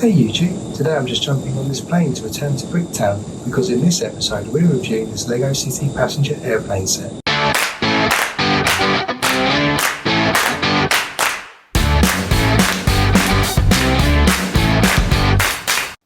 Hey YouTube, today I'm just jumping on this plane to return to Bricktown because in this episode we're reviewing this LEGO City passenger airplane set.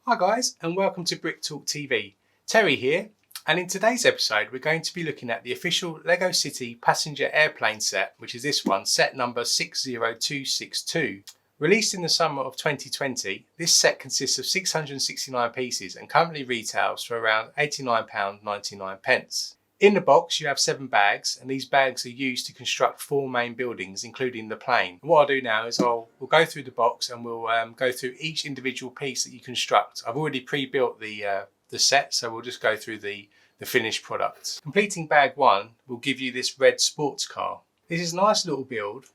Hi guys and welcome to Brick Talk TV. Terry here, and in today's episode we're going to be looking at the official LEGO City passenger airplane set, which is this one, set number 60262. Released in the summer of 2020, this set consists of 669 pieces and currently retails for around £89.99. In the box you have 7 bags, and these bags are used to construct 4 main buildings including the plane. What I'll do now is we'll go through the box and we'll go through each individual piece that you construct. I've already pre-built the set, so we'll just go through the finished products. Completing bag 1 will give you this red sports car. This is a nice little build.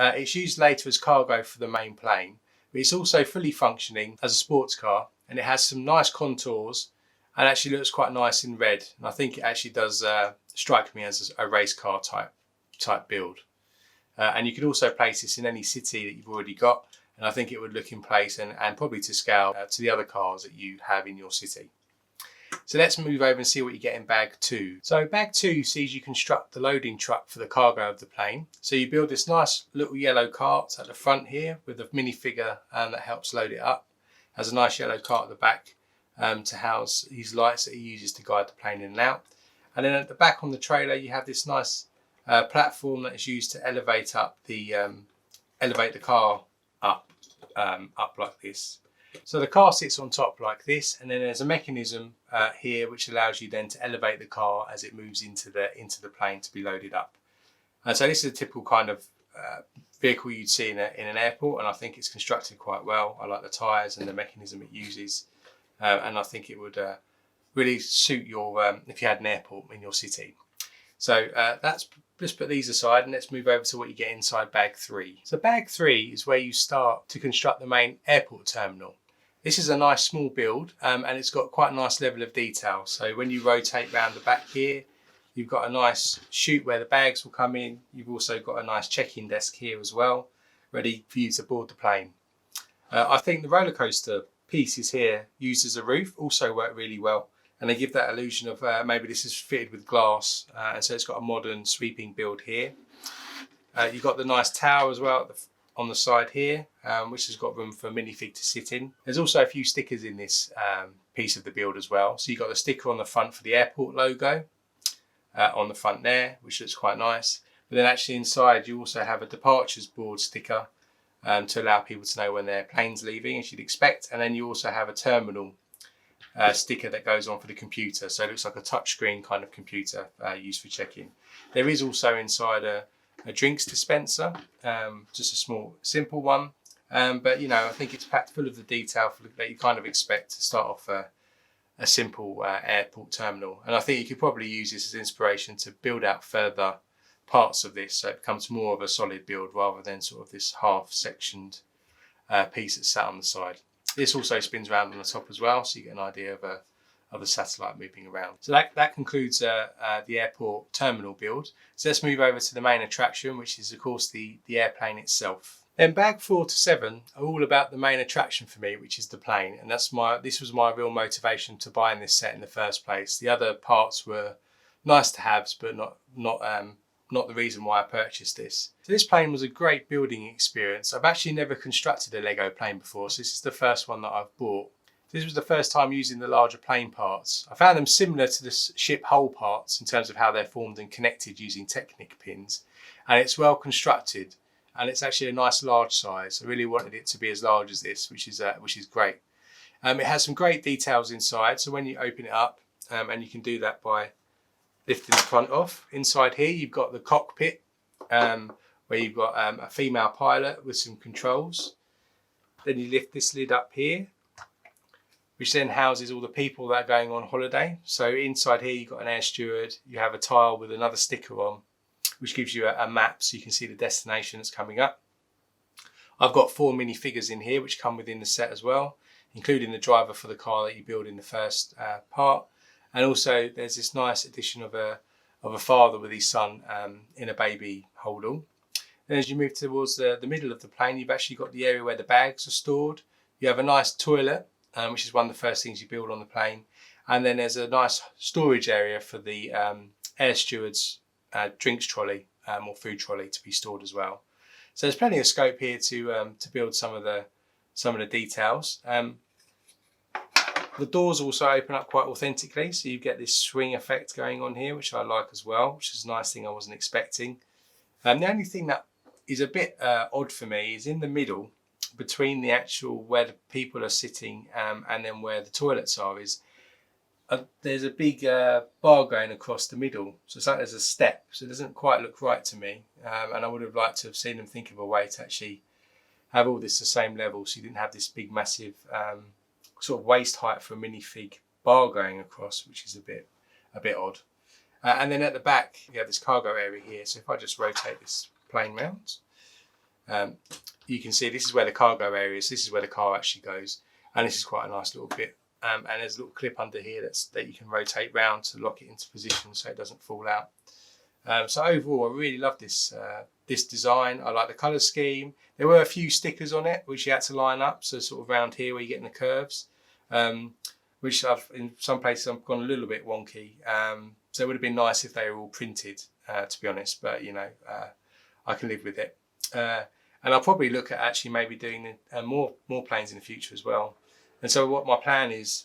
It's used later as cargo for the main plane, but it's also fully functioning as a sports car, and it has some nice contours and actually looks quite nice in red. And I think it actually does strike me as a race car type build. And you could also place this in any city that you've already got, and I think it would look in place and probably to scale to the other cars that you have in your city. So let's move over and see what you get in bag 2. So bag 2 sees you construct the loading truck for the cargo of the plane. So you build this nice little yellow cart at the front here with a minifigure that helps load it up. Has a nice yellow cart at the back to house these lights that he uses to guide the plane in and out. And then at the back on the trailer you have this nice platform that is used to elevate the car up like this. So the car sits on top like this, and then there's a mechanism here which allows you then to elevate the car as it moves into the plane to be loaded up. And so this is a typical kind of vehicle you'd see in an airport, and I think it's constructed quite well. I like the tyres and the mechanism it uses, and I think it would really suit your if you had an airport in your city. So let's put these aside and let's move over to what you get inside bag 3. So bag 3 is where you start to construct the main airport terminal. This is a nice small build and it's got quite a nice level of detail. So when you rotate round the back here, you've got a nice chute where the bags will come in. You've also got a nice check-in desk here as well, ready for you to board the plane. I think the roller coaster pieces here used as a roof also work really well. And they give that illusion of maybe this is fitted with glass, and so it's got a modern sweeping build here. You've got the nice tower as well on the side here, which has got room for a minifig to sit in. There's also a few stickers in this piece of the build as well. So you've got the sticker on the front for the airport logo on the front there, which looks quite nice. But then actually inside you also have a departures board sticker to allow people to know when their plane's leaving, as you'd expect. And then you also have a terminal sticker that goes on for the computer, so it looks like a touchscreen kind of computer used for check-in. There is also inside a drinks dispenser, just a small simple one, but you know, I think it's packed full of the detail that you kind of expect to start off a simple airport terminal. And I think you could probably use this as inspiration to build out further parts of this, so it becomes more of a solid build rather than sort of this half sectioned piece that's sat on the side. This also spins around on the top as well, so you get an idea of the satellite moving around. So that concludes the airport terminal build. So let's move over to the main attraction, which is of course the airplane itself. Then bag 4 to 7 are all about the main attraction for me, which is the plane, and this was my real motivation to buying this set in the first place. The other parts were nice to haves, but not the reason why I purchased this. So this plane was a great building experience. I've actually never constructed a Lego plane before, so this is the first one that I've bought. This was the first time using the larger plane parts. I found them similar to the ship hull parts in terms of how they're formed and connected using Technic pins, and it's well constructed, and it's actually a nice large size. I really wanted it to be as large as this, which is great. It has some great details inside, so when you open it up, and you can do that by lifting the front off. Inside here you've got the cockpit where you've got a female pilot with some controls. Then you lift this lid up here, which then houses all the people that are going on holiday. So inside here you've got an air steward, you have a tile with another sticker on, which gives you a map so you can see the destination that's coming up. I've got 4 minifigures in here which come within the set as well, including the driver for the car that you build in the first part. And also there's this nice addition of a father with his son in a baby holdall. Then as you move towards the middle of the plane, you've actually got the area where the bags are stored. You have a nice toilet, which is one of the first things you build on the plane. And then there's a nice storage area for the air steward's drinks trolley or food trolley to be stored as well. So there's plenty of scope here to build some of the details. The doors also open up quite authentically, so you get this swing effect going on here, which I like as well, which is a nice thing I wasn't expecting. The only thing that is a bit odd for me is in the middle, between the actual where the people are sitting and then where the toilets are, is there's a big bar going across the middle. So it's like there's a step, so it doesn't quite look right to me. And I would have liked to have seen them think of a way to actually have all this the same level, so you didn't have this big massive sort of waist height for a minifig bar going across, which is a bit odd. And then at the back you have this cargo area here, so if I just rotate this plane round, you can see this is where the cargo area is. This is where the car actually goes, and this is quite a nice little bit. And there's a little clip under here that you can rotate round to lock it into position so it doesn't fall out. So overall, I really love this design. I like the colour scheme. There were a few stickers on it which you had to line up, so sort of around here where you get in the curves, which in some places I've gone a little bit wonky. So it would have been nice if they were all printed, to be honest. But you know, I can live with it. And I'll probably look at actually maybe doing more planes in the future as well. And so what my plan is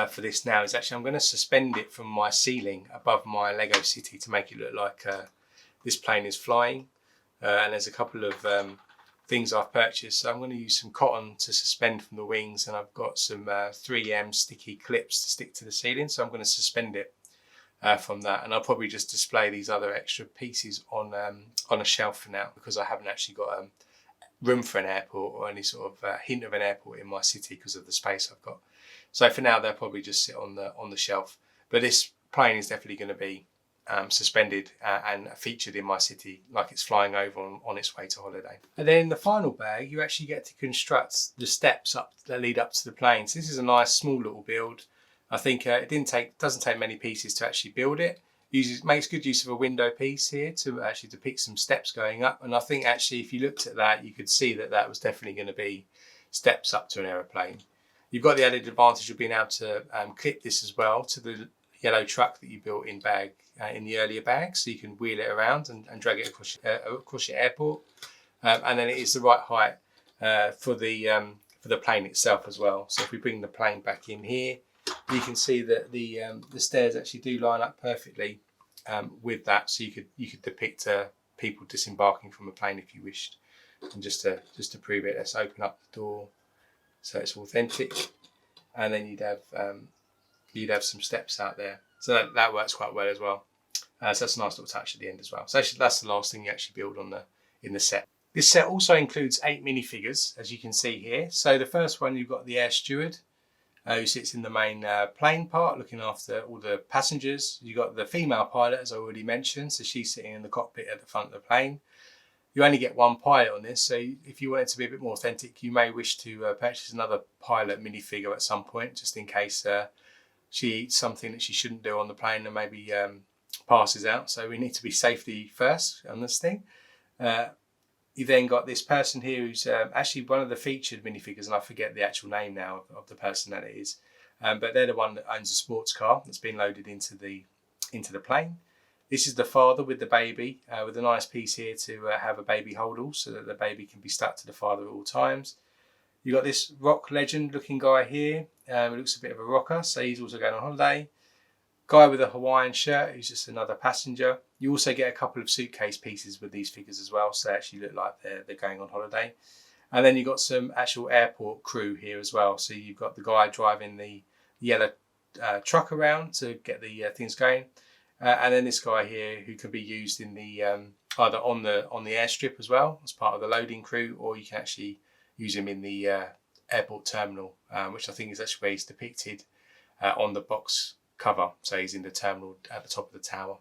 for this now is actually I'm going to suspend it from my ceiling above my Lego city to make it look like this plane is flying. And there's a couple of things I've purchased. So I'm going to use some cotton to suspend from the wings, and I've got some 3M sticky clips to stick to the ceiling. So I'm going to suspend it from that, and I'll probably just display these other extra pieces on a shelf for now, because I haven't actually got room for an airport or any sort of hint of an airport in my city because of the space I've got. So for now they'll probably just sit on the shelf. But this plane is definitely going to be suspended and featured in my city like it's flying over on its way to holiday. And then in the final bag you actually get to construct the steps up that lead up to the plane. So this is a nice small little build. I think it doesn't take many pieces to actually build it. Makes good use of a window piece here to actually depict some steps going up. And I think actually if you looked at that, you could see that was definitely going to be steps up to an aeroplane. You've got the added advantage of being able to clip this as well to the yellow truck that you built in the earlier bag, so you can wheel it around and drag it across your airport. And then it is the right height for the plane itself as well. So if we bring the plane back in here, you can see that the stairs actually do line up perfectly with that, so you could depict people disembarking from a plane if you wished. And just to prove it, let's open up the door so it's authentic, and then you'd have some steps out there. So that works quite well as well. So that's a nice little touch at the end as well. So actually that's the last thing you actually build in the set. This set also includes 8 minifigures, as you can see here. So the first one, you've got the air steward, who sits in the main plane part looking after all the passengers. You've got the female pilot, as I already mentioned, so she's sitting in the cockpit at the front of the plane. You only get one pilot on this, so if you want it to be a bit more authentic, you may wish to purchase another pilot minifigure at some point, just in case she eats something that she shouldn't do on the plane and maybe passes out. So we need to be safety first on this thing. You then got this person here who's actually one of the featured minifigures, and I forget the actual name now of the person that it is. But they're the one that owns a sports car that's been loaded into the plane. This is the father with the baby, with a nice piece here to have a baby holdall so that the baby can be stuck to the father at all times. You've got this rock legend looking guy here. He looks a bit of a rocker, so he's also going on holiday. Guy with a Hawaiian shirt who's just another passenger. You also get a couple of suitcase pieces with these figures as well, so they actually look like they're going on holiday. And then you've got some actual airport crew here as well. So you've got the guy driving the yellow truck around to get the things going. And then this guy here who can be used in the either on the airstrip as well as part of the loading crew, or you can actually use him in the airport terminal, which I think is actually where he's depicted on the box cover. So he's in the terminal at the top of the tower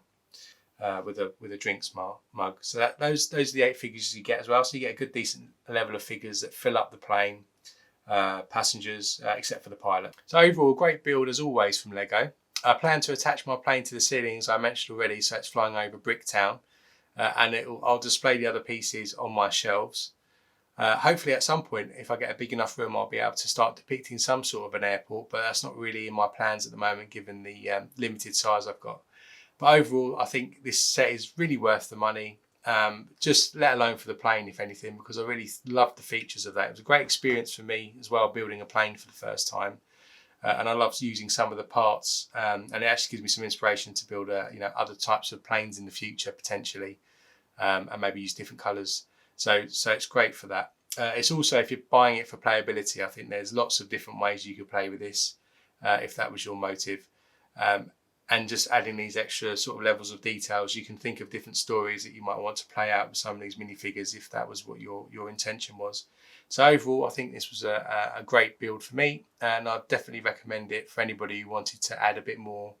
with a drinks mug. So those are the 8 figures you get as well. So you get a good decent level of figures that fill up the plane, passengers, except for the pilot. So overall, great build as always from Lego. I plan to attach my plane to the ceiling, as I mentioned already, so it's flying over Bricktown, and I'll display the other pieces on my shelves. Hopefully at some point, if I get a big enough room, I'll be able to start depicting some sort of an airport, but that's not really in my plans at the moment, given the limited size I've got. But overall, I think this set is really worth the money, just let alone for the plane, if anything, because I really loved the features of that. It was a great experience for me as well, building a plane for the first time. And I love using some of the parts, and it actually gives me some inspiration to build other types of planes in the future potentially, and maybe use different colours. So it's great for that. It's also, if you're buying it for playability, I think there's lots of different ways you could play with this, if that was your motive. And just adding these extra sort of levels of details, you can think of different stories that you might want to play out with some of these minifigures if that was what your intention was. So overall, I think this was a great build for me, and I'd definitely recommend it for anybody who wanted to add a bit more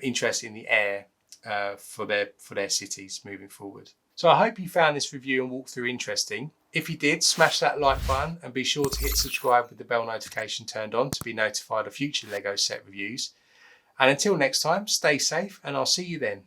interest in the air for their cities moving forward. So I hope you found this review and walkthrough interesting. If you did, smash that like button and be sure to hit subscribe with the bell notification turned on to be notified of future LEGO set reviews. And until next time, stay safe and I'll see you then.